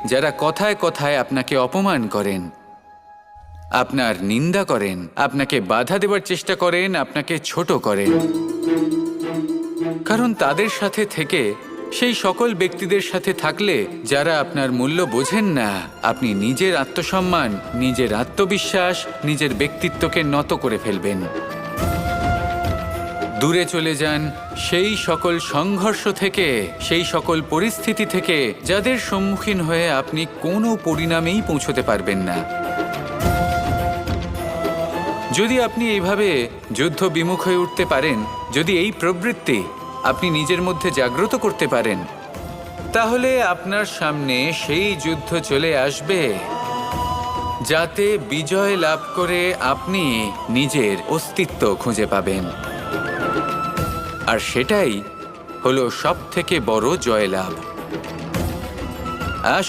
যারা কথায় কথায় আপনাকে অপমান করেন, আপনার নিন্দা করেন, আপনাকে বাধা দেওয়ার চেষ্টা করেন, আপনাকে ছোট করেন। কারণ তাদের সাথে থেকে, সেই সকল ব্যক্তিদের সাথে থাকলে যারা আপনার মূল্য বোঝেন না, আপনি নিজের আত্মসম্মান, নিজের আত্মবিশ্বাস, নিজের ব্যক্তিত্বকে নত করে ফেলবেন। দূরে চলে যান সেই সকল সংঘর্ষ থেকে, সেই সকল পরিস্থিতি থেকে যাদের সম্মুখীন হয়ে আপনি কোনো পরিণামেই পৌঁছতে পারবেন না। যদি আপনি এইভাবে যুদ্ধ বিমুখ হয়ে উঠতে পারেন, যদি এই প্রবৃত্তি আপনি নিজের মধ্যে জাগ্রত করতে পারেন, তাহলে আপনার সামনে সেই যুদ্ধ চলে আসবে যাতে বিজয় লাভ করে আপনি নিজের অস্তিত্ব খুঁজে পাবেন। আর সেটাই হলো সবথেকে বড় জয়লাভ। আসুন